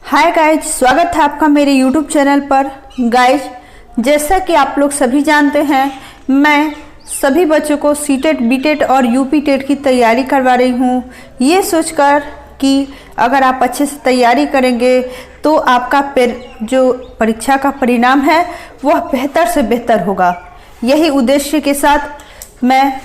Hi guys, स्वागत है आपका मेरे यूट्यूब चैनल पर। गाइज, जैसा कि आप लोग सभी जानते हैं, मैं सभी बच्चों को सीटेट, बीटेट और यूपी टेट की तैयारी करवा रही हूँ, ये सोचकर कि अगर आप अच्छे से तैयारी करेंगे तो आपका जो परीक्षा का परिणाम है वह बेहतर से बेहतर होगा। यही उद्देश्य के साथ मैं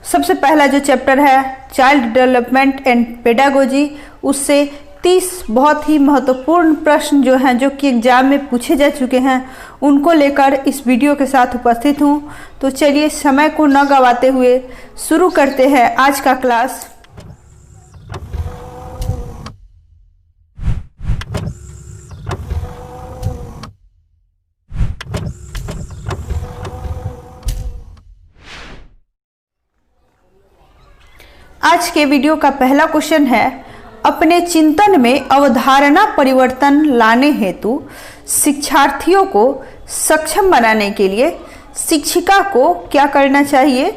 सबसे पहला जो चैप्टर है चाइल्ड डेवलपमेंट एंड पेडागोजी, उससे 30 बहुत ही महत्वपूर्ण प्रश्न जो हैं, जो कि एग्जाम में पूछे जा चुके हैं, उनको लेकर इस वीडियो के साथ उपस्थित हूँ। तो चलिए समय को न गवाते हुए शुरू करते हैं आज का क्लास। आज के वीडियो का पहला क्वेश्चन है, अपने चिंतन में अवधारणा परिवर्तन लाने हेतु शिक्षार्थियों को सक्षम बनाने के लिए शिक्षिका को क्या करना चाहिए?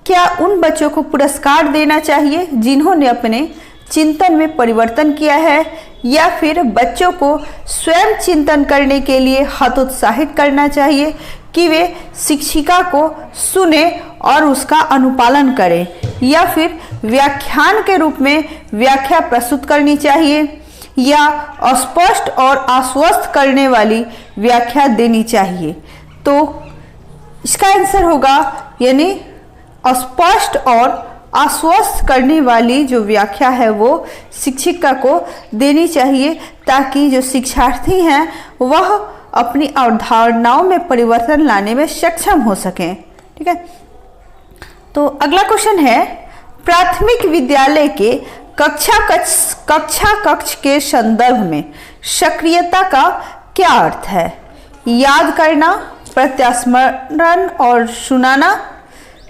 क्या उन बच्चों को पुरस्कार देना चाहिए जिन्होंने अपने चिंतन में परिवर्तन किया है, या फिर बच्चों को स्वयं चिंतन करने के लिए हतोत्साहित करना चाहिए कि वे शिक्षिका को सुने और उसका अनुपालन करें, या फिर व्याख्यान के रूप में व्याख्या प्रस्तुत करनी चाहिए, या अस्पष्ट और आश्वस्त करने वाली व्याख्या देनी चाहिए? तो इसका आंसर होगा यानी अस्पष्ट और आश्वस्त करने वाली जो व्याख्या है वो शिक्षिका को देनी चाहिए, ताकि जो शिक्षार्थी हैं वह अपनी अवधारणाओं में परिवर्तन लाने में सक्षम हो सकें। ठीक है, तो अगला क्वेश्चन है, प्राथमिक विद्यालय के कक्षा कक्ष के संदर्भ में सक्रियता का क्या अर्थ है? याद करना, प्रत्यास्मरण और सुनाना,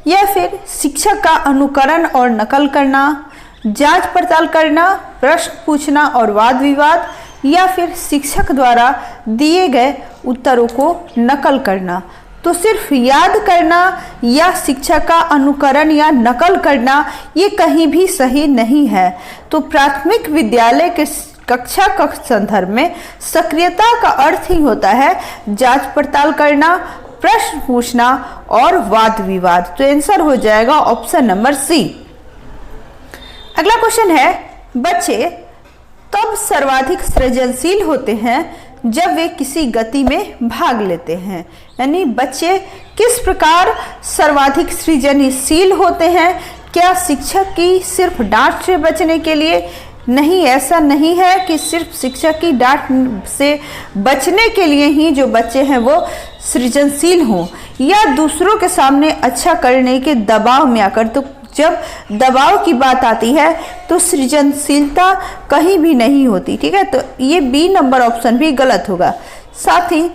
या फिर शिक्षक का अनुकरण और नकल करना, जांच पड़ताल करना, प्रश्न पूछना और वाद विवाद, या फिर शिक्षक द्वारा दिए गए उत्तरों को नकल करना? तो सिर्फ याद करना या शिक्षक का अनुकरण या नकल करना ये कहीं भी सही नहीं है। तो प्राथमिक विद्यालय के कक्षा कक्ष संदर्भ में सक्रियता का अर्थ ही होता है जांच पड़ताल करना, प्रश्न पूछना और वाद विवाद। तो आंसर हो जाएगा ऑप्शन नंबर सी। अगला क्वेश्चन है, बच्चे तब सर्वाधिक सृजनशील होते हैं जब वे किसी गति में भाग लेते हैं। यानी बच्चे किस प्रकार सर्वाधिक सृजनशील होते हैं? क्या शिक्षक की सिर्फ डांट से बचने के लिए? नहीं, ऐसा नहीं है कि सिर्फ शिक्षक की डांट से बचने के लिए ही जो बच्चे हैं वो सृजनशील हों, या दूसरों के सामने अच्छा करने के दबाव में आकर। तो जब दबाव की बात आती है तो सृजनशीलता कहीं भी नहीं होती। ठीक है, तो ये बी नंबर ऑप्शन भी गलत होगा। साथ ही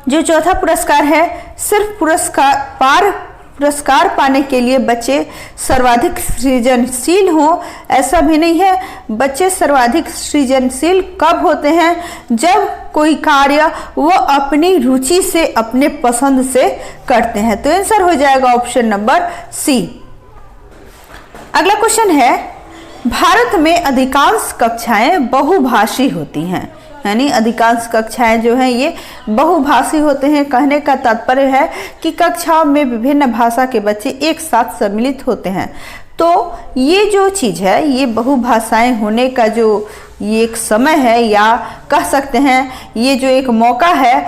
जो चौथा पुरस्कार है, सिर्फ पुरस्कार पाने के लिए बच्चे सर्वाधिक सृजनशील हों, ऐसा भी नहीं है। बच्चे सर्वाधिक सृजनशील कब होते हैं? जब कोई कार्य वो अपनी रुचि से, अपने पसंद से करते हैं। तो आंसर हो जाएगा ऑप्शन नंबर सी। अगला क्वेश्चन है, भारत में अधिकांश कक्षाएं बहुभाषी होती हैं। यानी अधिकांश कक्षाएं जो हैं ये बहुभाषी होते हैं। कहने का तात्पर्य है कि कक्षाओं में विभिन्न भाषा के बच्चे एक साथ सम्मिलित होते हैं। तो ये जो चीज़ है, ये बहुभाषाएं होने का जो ये एक समय है, या कह सकते हैं ये जो एक मौका है,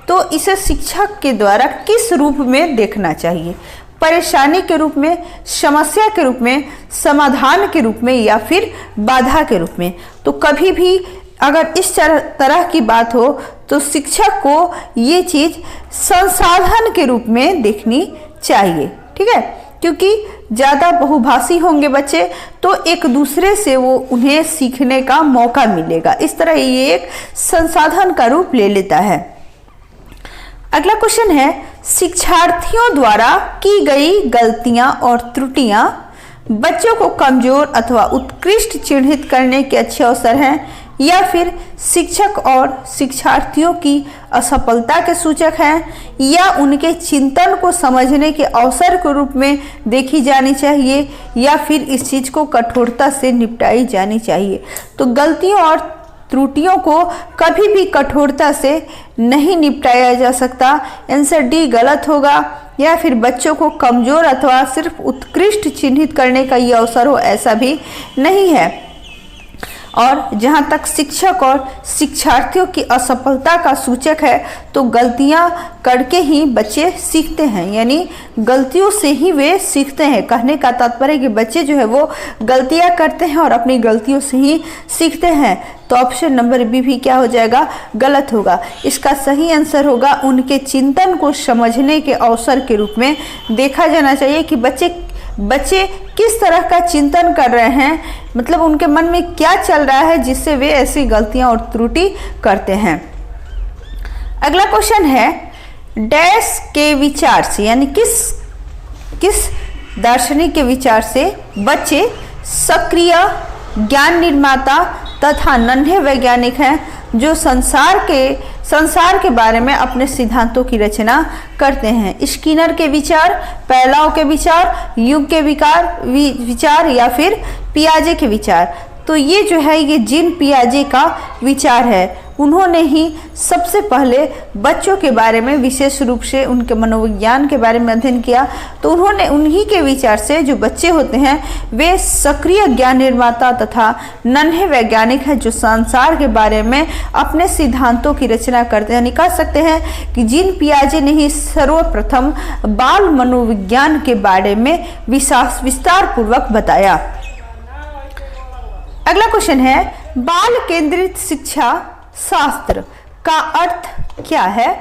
तो इसे शिक्षक के द्वारा किस रूप में देखना चाहिए? परेशानी के रूप में, समस्या के रूप में, समाधान के रूप में, या फिर बाधा के रूप में? तो कभी भी अगर इस तरह की बात हो तो शिक्षक को ये चीज़ संसाधन के रूप में देखनी चाहिए। ठीक है, क्योंकि ज़्यादा बहुभाषी होंगे बच्चे तो एक दूसरे से वो उन्हें सीखने का मौका मिलेगा। इस तरह ये एक संसाधन का रूप ले लेता है। अगला क्वेश्चन है, शिक्षार्थियों द्वारा की गई गलतियां और त्रुटियां बच्चों को कमजोर अथवा उत्कृष्ट चिन्हित करने के अच्छे अवसर हैं, या फिर शिक्षक और शिक्षार्थियों की असफलता के सूचक हैं, या उनके चिंतन को समझने के अवसर के रूप में देखी जानी चाहिए, या फिर इस चीज़ को कठोरता से निपटाई जानी चाहिए? तो गलतियों और त्रुटियों को कभी भी कठोरता से नहीं निपटाया जा सकता। आंसर डी गलत होगा। या फिर बच्चों को कमजोर अथवा सिर्फ उत्कृष्ट चिन्हित करने का ये अवसर हो, ऐसा भी नहीं है। और जहाँ तक शिक्षक और शिक्षार्थियों की असफलता का सूचक है, तो गलतियाँ करके ही बच्चे सीखते हैं, यानी गलतियों से ही वे सीखते हैं। कहने का तात्पर्य है कि बच्चे जो है वो गलतियाँ करते हैं और अपनी गलतियों से ही सीखते हैं। तो ऑप्शन नंबर बी भी क्या हो जाएगा, गलत होगा। इसका सही आंसर होगा उनके चिंतन को समझने के अवसर के रूप में देखा जाना चाहिए कि बच्चे किस तरह का चिंतन कर रहे हैं, मतलब उनके मन में क्या चल रहा है जिससे वे ऐसी गलतियां और त्रुटि करते हैं। अगला क्वेश्चन है, डैश के विचार से, यानी किस दार्शनिक के विचार से बच्चे सक्रिय ज्ञान निर्माता तथा नन्हे वैज्ञानिक हैं जो संसार के बारे में अपने सिद्धांतों की रचना करते हैं। स्किनर के विचार, पैलाओ के विचार, युग के विचार या फिर पियाजे के विचार। तो ये जो है ये जीन पियाजे का विचार है। उन्होंने ही सबसे पहले बच्चों के बारे में विशेष रूप से उनके मनोविज्ञान के बारे में अध्ययन किया। तो उन्होंने उन्हीं के विचार से जो बच्चे होते हैं वे सक्रिय ज्ञान निर्माता तथा नन्हे वैज्ञानिक हैं जो संसार के बारे में अपने सिद्धांतों की रचना करते हैं। कह सकते हैं कि जीन पियाजे ने ही सर्वप्रथम बाल मनोविज्ञान के बारे में विस्तार पूर्वक बताया। अगला क्वेश्चन है, बाल केंद्रित शिक्षा शास्त्र का अर्थ क्या है?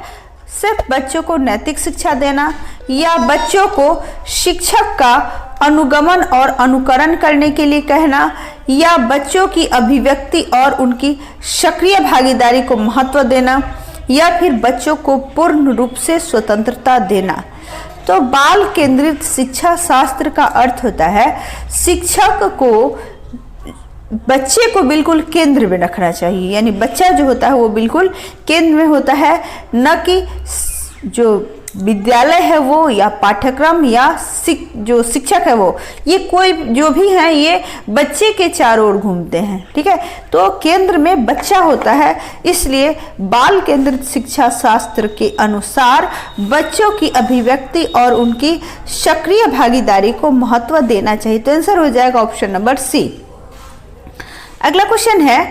सिर्फ बच्चों को नैतिक शिक्षा देना, या बच्चों को शिक्षक का अनुगमन और अनुकरण करने के लिए कहना, या बच्चों की अभिव्यक्ति और उनकी सक्रिय भागीदारी को महत्व देना, या फिर बच्चों को पूर्ण रूप से स्वतंत्रता देना। तो बाल केंद्रित शिक्षा शास्त्र का अर्थ होता है शिक्षक को बच्चे को बिल्कुल केंद्र में रखना चाहिए, यानी बच्चा जो होता है वो बिल्कुल केंद्र में होता है, न कि जो विद्यालय है वो या पाठ्यक्रम या जो शिक्षक है वो, ये कोई जो भी है ये बच्चे के चारों ओर घूमते हैं। ठीक है, तो केंद्र में बच्चा होता है, इसलिए बाल केंद्रित शिक्षा शास्त्र के अनुसार बच्चों की अभिव्यक्ति और उनकी सक्रिय भागीदारी को महत्व देना चाहिए। तो आंसर हो जाएगा ऑप्शन नंबर सी। अगला क्वेश्चन है,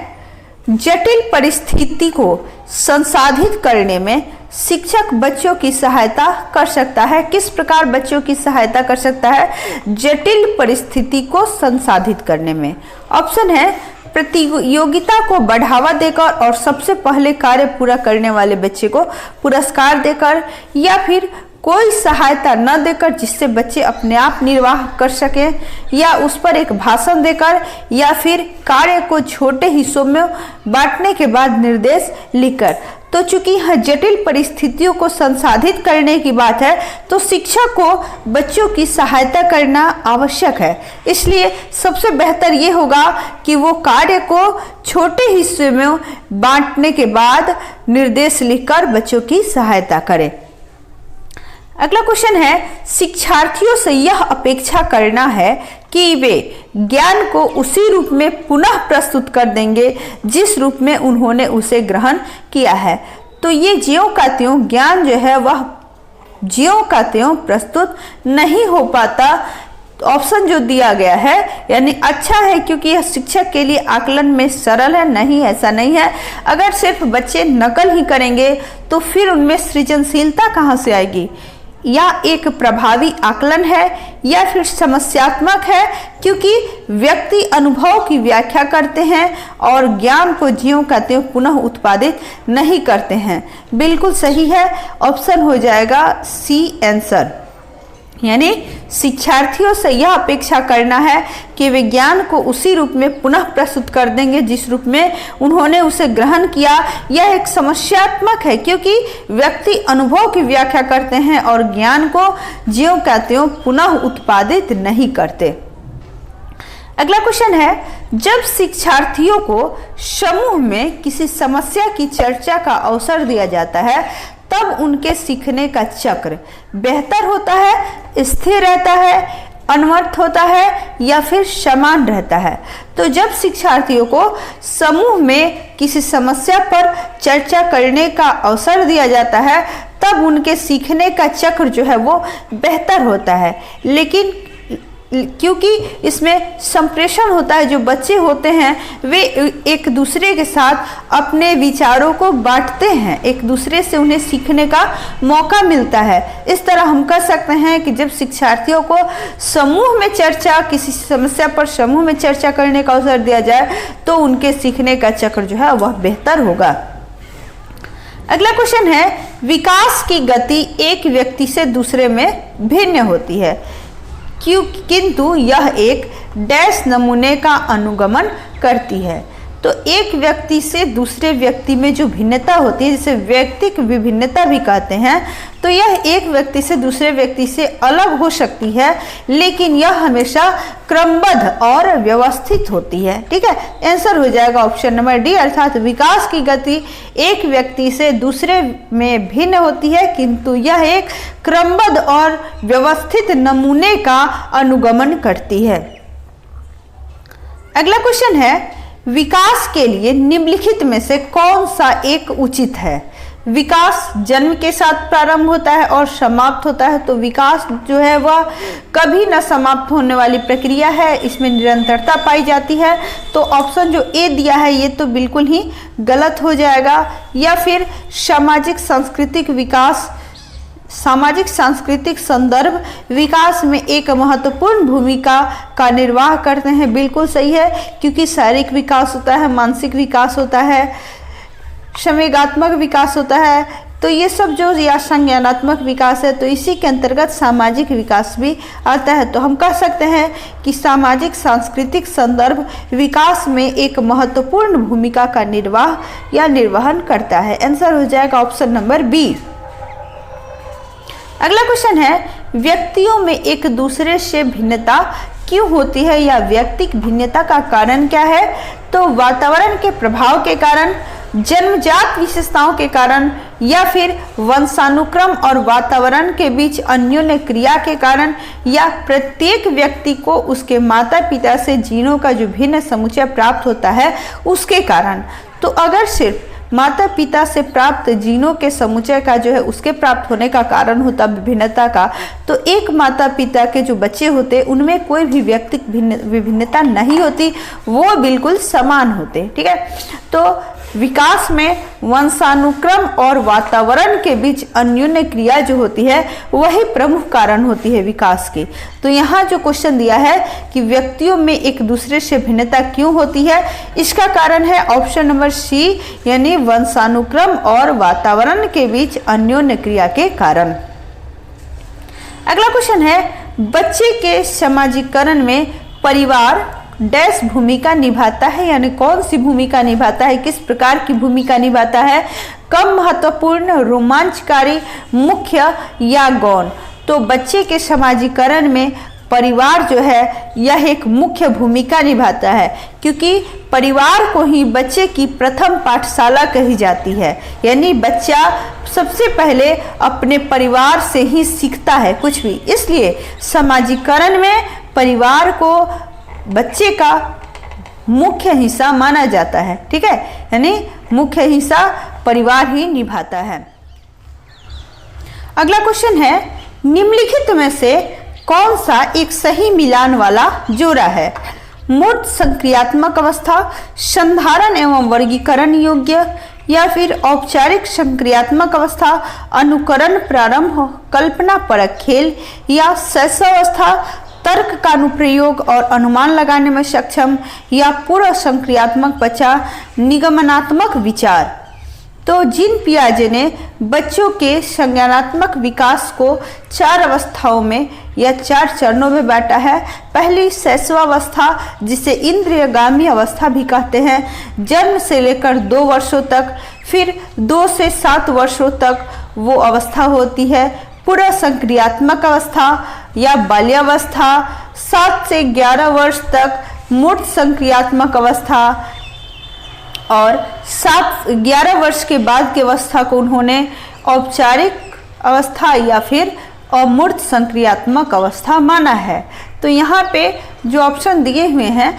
जटिल परिस्थिति को संसाधित करने में शिक्षक बच्चों की सहायता कर सकता है। किस प्रकार बच्चों की सहायता कर सकता है जटिल परिस्थिति को संसाधित करने में? ऑप्शन है, प्रतियोगिता को बढ़ावा देकर और सबसे पहले कार्य पूरा करने वाले बच्चे को पुरस्कार देकर, या फिर कोई सहायता न देकर जिससे बच्चे अपने आप निर्वाह कर सकें, या उस पर एक भाषण देकर, या फिर कार्य को छोटे हिस्सों में बांटने के बाद निर्देश लिखकर। तो चूंकि यह जटिल परिस्थितियों को संसाधित करने की बात है तो शिक्षक को बच्चों की सहायता करना आवश्यक है, इसलिए सबसे बेहतर ये होगा कि वो कार्य को छोटे हिस्से में बांटने के बाद निर्देश लिखकर बच्चों की सहायता करें। अगला क्वेश्चन है, शिक्षार्थियों से यह अपेक्षा करना है कि वे ज्ञान को उसी रूप में पुनः प्रस्तुत कर देंगे जिस रूप में उन्होंने उसे ग्रहण किया है। तो ये ज्यों का त्यों ज्ञान जो है वह ज्यों का त्यों प्रस्तुत नहीं हो पाता। ऑप्शन जो दिया गया है यानी अच्छा है, क्योंकि यह शिक्षक के लिए आकलन में सरल है। नहीं, ऐसा नहीं है। अगर सिर्फ बच्चे नकल ही करेंगे तो फिर उनमें सृजनशीलता कहाँ से आएगी? या एक प्रभावी आकलन है या फिर समस्यात्मक है, क्योंकि व्यक्ति अनुभव की व्याख्या करते हैं और ज्ञान को ज्यों का त्यों पुनः उत्पादित नहीं करते हैं। बिल्कुल सही है, ऑप्शन हो जाएगा सी आंसर। यानी शिक्षार्थियों से यह अपेक्षा करना है कि वे ज्ञान को उसी रूप में पुनः प्रस्तुत कर देंगे जिस रूप में उन्होंने उसे ग्रहण किया। यह एक समस्यात्मक है, क्योंकि व्यक्ति अनुभव की व्याख्या करते हैं और ज्ञान को ज्यों का त्यों पुनः उत्पादित नहीं करते। अगला क्वेश्चन है, जब शिक्षार्थियों को समूह में किसी समस्या की चर्चा का अवसर दिया जाता है तब उनके सीखने का चक्र बेहतर होता है, स्थिर रहता है, अनवर्थ होता है या फिर समान रहता है। तो जब शिक्षार्थियों को समूह में किसी समस्या पर चर्चा करने का अवसर दिया जाता है तब उनके सीखने का चक्र जो है वो बेहतर होता है। लेकिन क्योंकि इसमें संप्रेषण होता है, जो बच्चे होते हैं वे एक दूसरे के साथ अपने विचारों को बांटते हैं, एक दूसरे से उन्हें सीखने का मौका मिलता है। इस तरह हम कह सकते हैं कि जब शिक्षार्थियों को समूह में चर्चा, किसी समस्या पर समूह में चर्चा करने का अवसर दिया जाए तो उनके सीखने का चक्र जो है वह बेहतर होगा। अगला क्वेश्चन है, विकास की गति एक व्यक्ति से दूसरे में भिन्न होती है किंतु यह एक डैश नमूने का अनुगमन करती है। तो एक व्यक्ति से दूसरे व्यक्ति में जो भिन्नता होती है, जिसे व्यक्तिक विभिन्नता भी कहते हैं, तो यह एक व्यक्ति से दूसरे व्यक्ति से अलग हो सकती है, लेकिन यह हमेशा क्रमबद्ध और व्यवस्थित होती है। ठीक है, आंसर हो जाएगा ऑप्शन नंबर डी, अर्थात विकास की गति एक व्यक्ति से दूसरे में भिन्न होती है किंतु यह एक क्रमबद्ध और व्यवस्थित नमूने का अनुगमन करती है। अगला क्वेश्चन है, विकास के लिए निम्नलिखित में से कौन सा एक उचित है? विकास जन्म के साथ प्रारंभ होता है और समाप्त होता है। तो विकास जो है वह कभी न समाप्त होने वाली प्रक्रिया है, इसमें निरंतरता पाई जाती है। तो ऑप्शन जो ए दिया है ये तो बिल्कुल ही गलत हो जाएगा। या फिर सामाजिक सांस्कृतिक विकास, सामाजिक सांस्कृतिक संदर्भ विकास में एक महत्वपूर्ण भूमिका का निर्वाह करते हैं, बिल्कुल सही है, क्योंकि शारीरिक विकास होता है, मानसिक विकास होता है, संवेगात्मक विकास होता है, तो ये सब जो या संज्ञानात्मक विकास है, तो इसी के अंतर्गत सामाजिक विकास भी आता है। तो हम कह सकते हैं कि सामाजिक सांस्कृतिक संदर्भ विकास में एक महत्वपूर्ण भूमिका का निर्वाह या निर्वहन करता है। आंसर हो जाएगा ऑप्शन नंबर बी। अगला क्वेश्चन है, व्यक्तियों में एक दूसरे से भिन्नता क्यों होती है या व्यक्तिक भिन्नता का कारण क्या है? तो वातावरण के प्रभाव के कारण, जन्मजात विशेषताओं के कारण, या फिर वंशानुक्रम और वातावरण के बीच अन्योन्य क्रिया के कारण, या प्रत्येक व्यक्ति को उसके माता पिता से जीनों का जो भिन्न समुच्चय प्राप्त होता है उसके कारण। तो अगर सिर्फ माता पिता से प्राप्त जीनों के समुच्चय का जो है उसके प्राप्त होने का कारण होता विभिन्नता का, तो एक माता पिता के जो बच्चे होते उनमें कोई भी व्यक्तिक विभिन्नता नहीं होती, वो बिल्कुल समान होते। ठीक है, तो विकास में वंशानुक्रम और वातावरण के बीच अन्योन्य क्रिया जो होती है वही प्रमुख कारण होती है विकास की। तो यहाँ जो क्वेश्चन दिया है कि व्यक्तियों में एक दूसरे से भिन्नता क्यों होती है, इसका कारण है ऑप्शन नंबर सी, यानी वंशानुक्रम और वातावरण के बीच अन्योन्य क्रिया के कारण। अगला क्वेश्चन है, बच्चे के समाजीकरण में परिवार डैश भूमिका निभाता है, यानी कौन सी भूमिका निभाता है, किस प्रकार की भूमिका निभाता है? कम महत्वपूर्ण, रोमांचकारी, मुख्य या गौण? तो बच्चे के समाजीकरण में परिवार जो है यह एक मुख्य भूमिका निभाता है, क्योंकि परिवार को ही बच्चे की प्रथम पाठशाला कही जाती है, यानी बच्चा सबसे पहले अपने परिवार से ही सीखता है कुछ भी। इसलिए समाजीकरण में परिवार को बच्चे का मुख्य हिस्सा माना जाता है। ठीक है, यानी मुख्य हिस्सा परिवार ही निभाता है। अगला क्वेश्चन है, निम्नलिखित में से कौन सा एक सही मिलान वाला जोड़ा है? मूर्त संक्रियात्मक अवस्था, संधारण एवं वर्गीकरण योग्य, या फिर औपचारिक संक्रियात्मक अवस्था, अनुकरण प्रारंभ, कल्पना परक खेल, या शैशवावस्था, तर्क का अनुप्रयोग और अनुमान लगाने में सक्षम, या पूर्व संक्रियात्मक बच्चा, निगमनात्मक विचार? तो जीन पियाजे ने बच्चों के संज्ञानात्मक विकास को 4 अवस्थाओं में या 4 चरणों में बांटा है। पहली शैशवावस्था, जिसे इंद्रियगामी अवस्था भी कहते हैं, जन्म से लेकर 2 वर्षों तक, फिर 2 से 7 वर्षों तक वो अवस्था होती है। पूर्व संक्रियात्मक अवस्था या बाल्यावस्था, 7 से 11 वर्ष तक मूर्त संक्रियात्मक अवस्था, और 11 वर्ष के बाद की अवस्था को उन्होंने औपचारिक अवस्था या फिर अमूर्त संक्रियात्मक अवस्था माना है। तो यहाँ पे जो ऑप्शन दिए हुए हैं,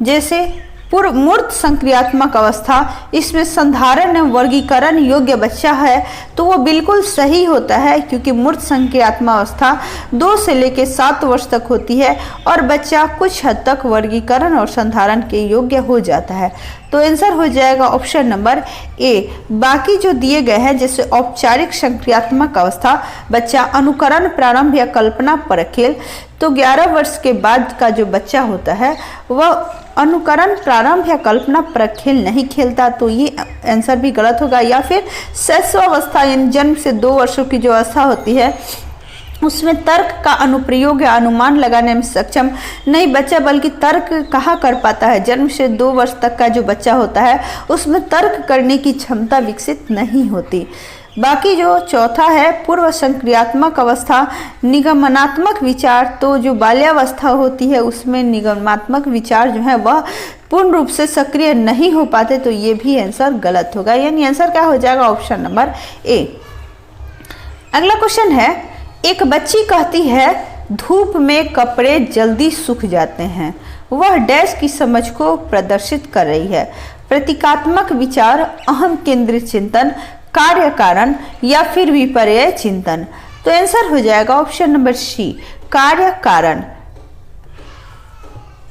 जैसे पूर्व मूर्त संक्रियात्मक अवस्था, इसमें संधारण वर्गीकरण योग्य बच्चा है, तो वो बिल्कुल सही होता है, क्योंकि मूर्त संक्रियात्मक अवस्था 2 से लेकर 7 वर्ष तक होती है और बच्चा कुछ हद तक वर्गीकरण और संधारण के योग्य हो जाता है। तो आंसर हो जाएगा ऑप्शन नंबर ए। बाकी जो दिए गए हैं, जैसे औपचारिक संक्रियात्मक अवस्था, बच्चा अनुकरण, प्रारंभ या कल्पना पर खेल, तो 11 वर्ष के बाद का जो बच्चा होता है वह अनुकरण, प्रारंभ या कल्पना पर खेल नहीं खेलता, तो ये आंसर भी गलत होगा। या फिर शैशवावस्था यानी जन्म से 2 वर्षों की जो अवस्था होती है, उसमें तर्क का अनुप्रयोग या अनुमान लगाने में सक्षम नहीं बच्चा, बल्कि तर्क कहाँ कर पाता है, जन्म से 2 वर्ष तक का जो बच्चा होता है उसमें तर्क करने की क्षमता विकसित नहीं होती। बाकी जो चौथा है पूर्व संक्रियात्मक अवस्था, निगमनात्मक विचार, तो जो बाल्यावस्था होती है उसमें निगमनात्मक विचार जो है वह पूर्ण रूप से सक्रिय नहीं हो पाते, तो ये भी आंसर गलत होगा, यानी आंसर क्या हो जाएगा ऑप्शन नंबर ए। अगला क्वेश्चन है, एक बच्ची कहती है धूप में कपड़े जल्दी सूख जाते हैं, वह डैश की समझ को प्रदर्शित कर रही है, प्रतीकात्मक विचार, अहम केंद्रित चिंतन, कार्य कारण या फिर विपर्यय चिंतन। तो आंसर हो जाएगा ऑप्शन नंबर सी, कार्य कारण।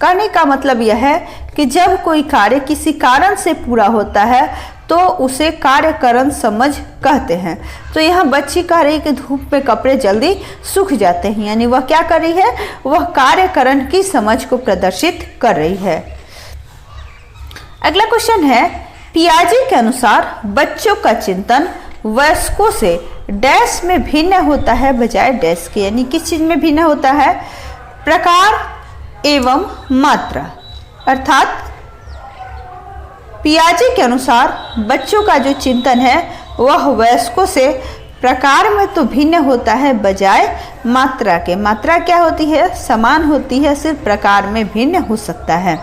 कहने का मतलब यह है कि जब कोई कार्य किसी कारण से पूरा होता है तो उसे कार्यकरण समझ कहते हैं। तो यहाँ बच्ची कह रही है कि धूप में कपड़े जल्दी सूख जाते हैं, यानी वह क्या कर रही है, वह कार्यकरण की समझ को प्रदर्शित कर रही है। अगला क्वेश्चन है, पियाजे के अनुसार बच्चों का चिंतन वयस्कों से डैश में भिन्न होता है बजाय डैश के, यानी किस चीज में भिन्न होता है, प्रकार एवं मात्रा। अर्थात पियाजे के अनुसार बच्चों का जो चिंतन है वह वयस्कों से प्रकार में तो भिन्न होता है बजाय मात्रा के। मात्रा क्या होती है, समान होती है, सिर्फ प्रकार में भिन्न हो सकता है।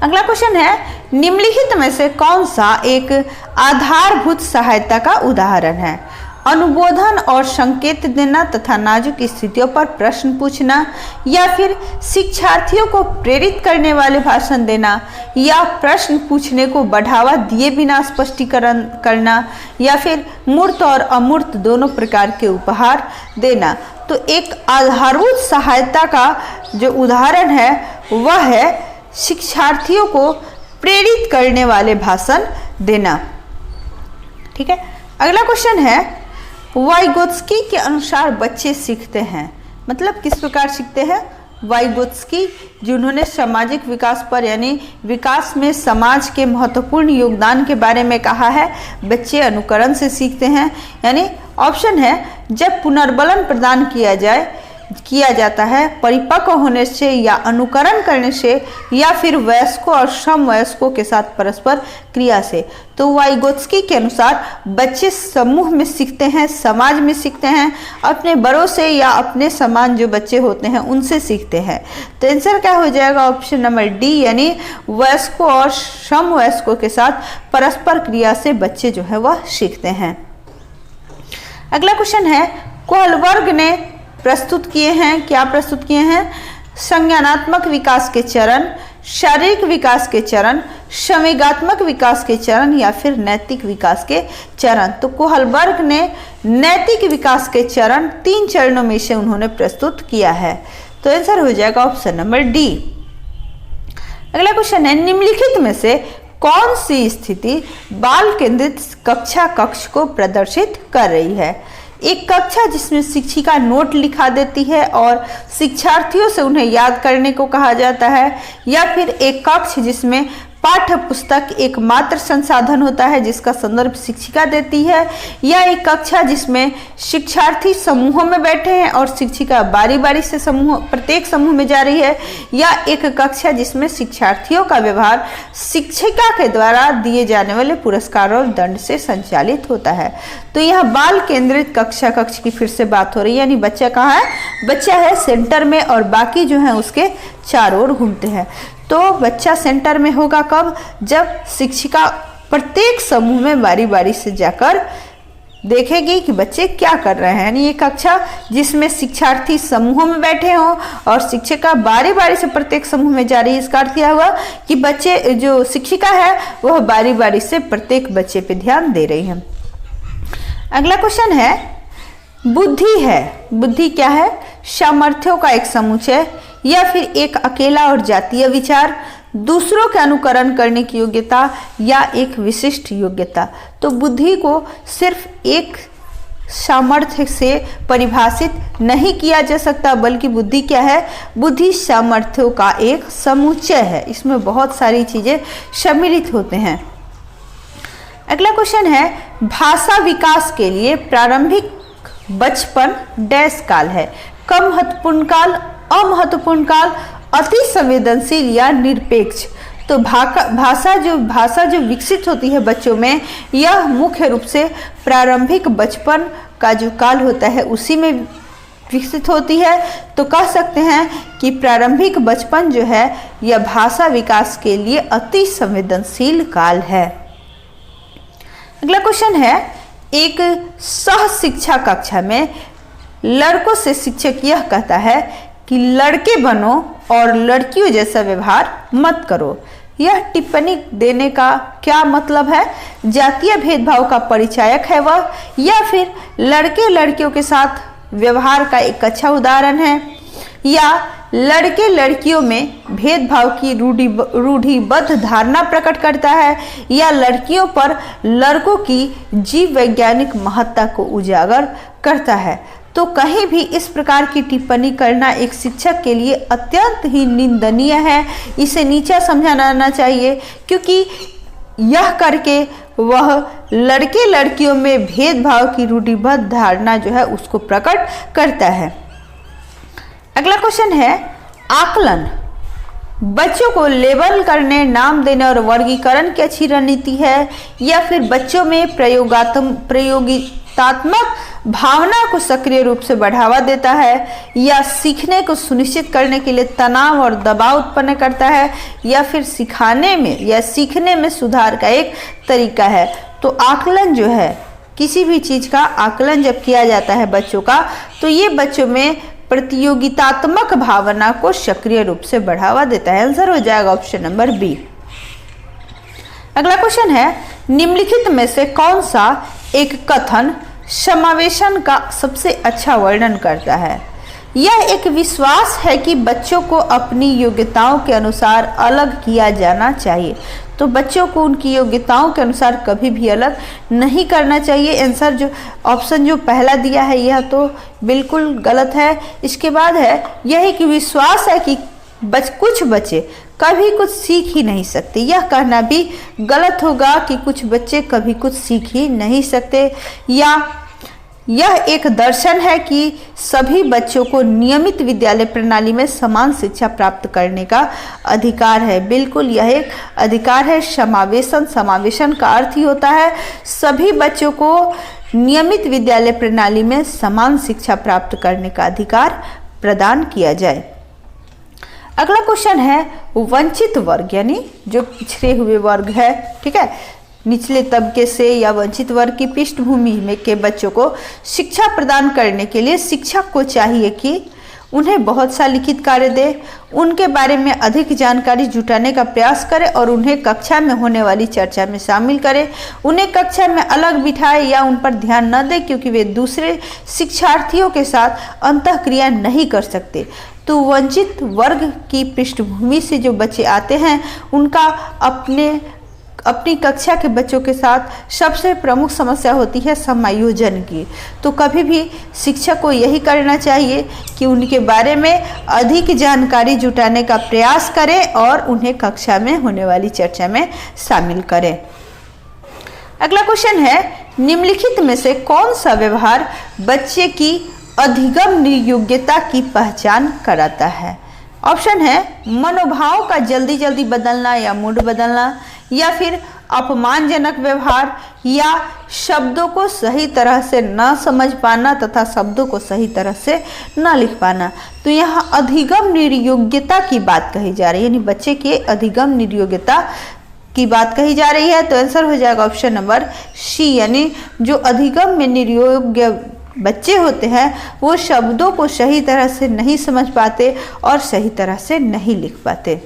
अगला क्वेश्चन है, निम्नलिखित में से कौन सा एक आधारभूत सहायता का उदाहरण है, अनुबोधन और संकेत देना तथा नाजुक स्थितियों पर प्रश्न पूछना, या फिर शिक्षार्थियों को प्रेरित करने वाले भाषण देना, या प्रश्न पूछने को बढ़ावा दिए बिना स्पष्टीकरण करना, या फिर मूर्त और अमूर्त दोनों प्रकार के उपहार देना। तो एक आधारभूत सहायता का जो उदाहरण है वह है शिक्षार्थियों को प्रेरित करने वाले भाषण देना। ठीक है। अगला क्वेश्चन है, वाइगोत्स्की के अनुसार बच्चे सीखते हैं, मतलब किस प्रकार सीखते हैं, वाइगोत्स्की जिन्होंने सामाजिक विकास पर यानी विकास में समाज के महत्वपूर्ण योगदान के बारे में कहा है, बच्चे अनुकरण से सीखते हैं, यानी ऑप्शन है जब पुनर्बलन प्रदान किया जाता है परिपक्व होने से या अनुकरण करने से, या फिर वयस्कों और समवयस्कों के साथ परस्पर क्रिया से। तो वाइगोत्स्की के अनुसार बच्चे समूह में सीखते हैं, समाज में सीखते हैं, अपने बड़ों से या अपने समान जो बच्चे होते हैं उनसे सीखते हैं। तो आंसर क्या हो जाएगा ऑप्शन नंबर डी, यानी वयस्कों और समवयस्कों के साथ परस्पर क्रिया से बच्चे जो है वह सीखते हैं। अगला क्वेश्चन है, कोहलबर्ग ने प्रस्तुत किए हैं, क्या प्रस्तुत किए हैं, संज्ञानात्मक विकास के चरण, शारीरिक विकास के चरण, संवेगात्मक विकास के चरण, या फिर नैतिक विकास के चरण। तो कोहलबर्ग ने नैतिक विकास के चरण 3 चरणों में से उन्होंने प्रस्तुत किया है। तो आंसर हो जाएगा ऑप्शन नंबर डी। अगला क्वेश्चन है, निम्नलिखित में से कौन सी स्थिति बाल केंद्रित कक्षा कक्ष को प्रदर्शित कर रही है, एक कक्षा जिसमें शिक्षिका नोट लिखा देती है और शिक्षार्थियों से उन्हें याद करने को कहा जाता है, या फिर एक कक्ष जिसमें पाठ्य पुस्तक एकमात्र संसाधन होता है जिसका संदर्भ शिक्षिका देती है, या एक कक्षा जिसमें शिक्षार्थी समूहों में बैठे हैं और शिक्षिका बारी बारी से प्रत्येक समूह में जा रही है, या एक कक्षा जिसमें शिक्षार्थियों का व्यवहार शिक्षिका के द्वारा दिए जाने वाले पुरस्कार और दंड से संचालित होता है। तो यह बाल केंद्रित कक्षा कक्ष की फिर से बात हो रही है, यानी बच्चा कहाँ है, बच्चा है सेंटर में और बाकी जो है उसके चारों ओर घूमते हैं। तो बच्चा सेंटर में होगा कब, जब शिक्षिका प्रत्येक समूह में बारी बारी से जाकर देखेगी कि बच्चे क्या कर रहे हैं। यानी ये कक्षा जिसमें शिक्षार्थी समूहों में बैठे हों और शिक्षिका बारी बारी से प्रत्येक समूह में जा रही है। इसका अर्थ यह हुआ कि बच्चे जो शिक्षिका है वह बारी बारी से प्रत्येक बच्चे पे ध्यान दे रही है। अगला क्वेश्चन है, बुद्धि है। बुद्धि क्या है? सामर्थ्यों का एक समुच्चय या फिर एक अकेला और जातीय विचार, दूसरों के अनुकरण करने की योग्यता या एक विशिष्ट योग्यता। तो बुद्धि को सिर्फ एक सामर्थ्य से परिभाषित नहीं किया जा सकता, बल्कि बुद्धि क्या है? बुद्धि सामर्थ्यों का एक समुच्चय है। इसमें बहुत सारी चीजें सम्मिलित होते हैं। अगला क्वेश्चन है, भाषा विकास के लिए प्रारंभिक बचपन डैश काल है? कम महत्वपूर्ण काल, अमहत्वपूर्ण काल, अति संवेदनशील या निरपेक्ष। तो भाषा जो विकसित होती है बच्चों में, यह मुख्य रूप से प्रारंभिक बचपन का जो काल होता है उसी में विकसित होती है। तो कह सकते हैं कि प्रारंभिक बचपन जो है यह भाषा विकास के लिए अति संवेदनशील काल है। अगला क्वेश्चन है, एक सह शिक्षा कक्षा में लड़कों से शिक्षक यह कहता है कि लड़के बनो और लड़कियों जैसा व्यवहार मत करो। यह टिप्पणी देने का क्या मतलब है? जातीय भेदभाव का परिचायक है वह, या फिर लड़के लड़कियों के साथ व्यवहार का एक अच्छा उदाहरण है, या लड़के लड़कियों में भेदभाव की रूढ़िबद्ध धारणा प्रकट करता है, या लड़कियों पर लड़कों की जीव वैज्ञानिक महत्ता को उजागर करता है। तो कहीं भी इस प्रकार की टिप्पणी करना एक शिक्षक के लिए अत्यंत ही निंदनीय है। इसे नीचा समझा जाना चाहिए, क्योंकि यह करके वह लड़के लड़कियों में भेदभाव की रूढ़िबद्ध धारणा जो है उसको प्रकट करता है। अगला क्वेश्चन है, आकलन। बच्चों को लेबल करने, नाम देने और वर्गीकरण की अच्छी रणनीति है, या फिर बच्चों में प्रयोगितात्मक भावना को सक्रिय रूप से बढ़ावा देता है, या सीखने को सुनिश्चित करने के लिए तनाव और दबाव उत्पन्न करता है, या फिर सिखाने में या सीखने में सुधार का एक तरीका है। तो आकलन जो है, किसी भी चीज़ का आकलन जब किया जाता है बच्चों का, तो ये बच्चों में प्रतियोगितात्मक भावना को सक्रिय रूप से बढ़ावा देता है। आंसर हो जाएगा ऑप्शन नंबर बी। अगला क्वेश्चन है, निम्नलिखित में से कौन सा एक कथन समावेशन का सबसे अच्छा वर्णन करता है? यह एक विश्वास है कि बच्चों को अपनी योग्यताओं के अनुसार अलग किया जाना चाहिए। तो बच्चों को उनकी योग्यताओं के अनुसार कभी भी अलग नहीं करना चाहिए। आंसर जो ऑप्शन जो पहला दिया है यह तो बिल्कुल गलत है। इसके बाद है, यह एक विश्वास है कि कुछ बच्चे कभी कुछ सीख ही नहीं सकते। यह कहना भी गलत होगा कि कुछ बच्चे कभी कुछ सीख ही नहीं सकते। या यह एक दर्शन है कि सभी बच्चों को नियमित विद्यालय प्रणाली में समान शिक्षा प्राप्त करने का अधिकार है। बिल्कुल यह एक अधिकार है। समावेशन का अर्थ ही होता है सभी बच्चों को नियमित विद्यालय प्रणाली में समान शिक्षा प्राप्त करने का अधिकार प्रदान किया जाए। अगला क्वेश्चन है, वंचित वर्ग यानी जो पिछड़े हुए वर्ग है, ठीक है, निचले तबके से या वंचित वर्ग की पृष्ठभूमि में के बच्चों को शिक्षा प्रदान करने के लिए शिक्षक को चाहिए कि उन्हें बहुत सा लिखित कार्य दे, उनके बारे में अधिक जानकारी जुटाने का प्रयास करे और उन्हें कक्षा में होने वाली चर्चा में शामिल करे। उन्हें कक्षा में अलग बिठाए या उन पर ध्यान न दे, क्योंकि वे दूसरे शिक्षार्थियों के साथ अंतःक्रिया नहीं कर सकते। तो वंचित वर्ग की पृष्ठभूमि से जो बच्चे आते हैं उनका अपनी कक्षा के बच्चों के साथ सबसे प्रमुख समस्या होती है समायोजन की। तो कभी भी शिक्षक को यही करना चाहिए कि उनके बारे में अधिक जानकारी जुटाने का प्रयास करें और उन्हें कक्षा में होने वाली चर्चा में शामिल करें। अगला क्वेश्चन है, निम्नलिखित में से कौन सा व्यवहार बच्चे की अधिगम योग्यता की पहचान कराता है? ऑप्शन है, मनोभाव का जल्दी जल्दी बदलना या मूड बदलना, या फिर अपमानजनक व्यवहार, या शब्दों को सही तरह से न समझ पाना तथा शब्दों को सही तरह से न लिख पाना। तो यहाँ अधिगम निर्योग्यता की बात कही जा रही है, यानी बच्चे के अधिगम निर्योग्यता की बात कही जा रही है, तो आंसर हो जाएगा ऑप्शन नंबर सी, यानी जो अधिगम में निर्योग्य बच्चे होते हैं वो शब्दों को सही तरह से नहीं समझ पाते और सही तरह से नहीं लिख पाते।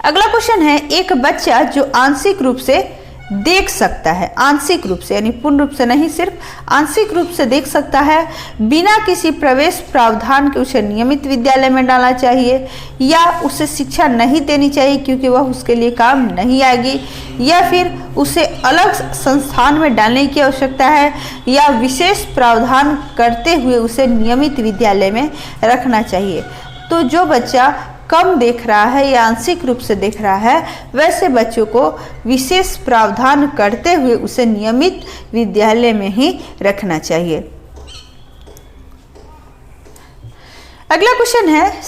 अगला क्वेश्चन है, एक बच्चा जो आंशिक रूप से देख सकता है, आंशिक रूप से यानी पूर्ण रूप से नहीं, सिर्फ आंशिक रूप से देख सकता है, बिना किसी प्रवेश प्रावधान के उसे नियमित विद्यालय में डालना चाहिए या उसे शिक्षा नहीं देनी चाहिए क्योंकि वह उसके लिए काम नहीं आएगी, या फिर उसे अलग संस्थान में डालने की आवश्यकता है, या विशेष प्रावधान करते हुए उसे नियमित विद्यालय में रखना चाहिए। तो जो बच्चा कम देख रहा है या आंशिक रूप से देख रहा है, वैसे बच्चों को विशेष प्रावधान करते हुए उसे नियमित विद्यालय में ही रखना चाहिए। अगला क्वेश्चन है,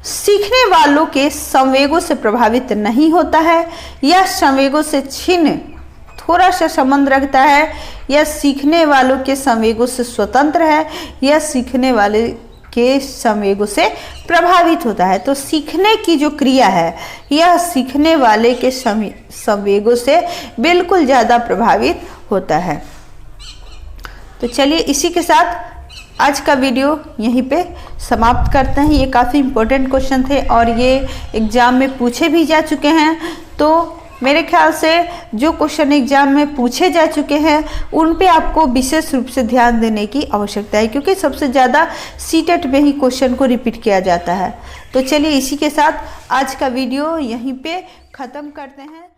सीखने वालों के संवेगों से प्रभावित नहीं होता है या संवेगों से छिन्न थोड़ा सा संबंध रखता है, या सीखने वालों के संवेगों से स्वतंत्र है, या सीखने वाले के संवेगों से प्रभावित होता है। तो सीखने की जो क्रिया है यह सीखने वाले के संवेगों से बिल्कुल ज़्यादा प्रभावित होता है। तो चलिए इसी के साथ आज का वीडियो यहीं पे समाप्त करते हैं। ये काफ़ी इम्पोर्टेंट क्वेश्चन थे और ये एग्ज़ाम में पूछे भी जा चुके हैं। तो मेरे ख्याल से जो क्वेश्चन एग्जाम में पूछे जा चुके हैं उन पे आपको विशेष रूप से ध्यान देने की आवश्यकता है, क्योंकि सबसे ज़्यादा सीटेट में ही क्वेश्चन को रिपीट किया जाता है। तो चलिए इसी के साथ आज का वीडियो यहीं पे ख़त्म करते हैं।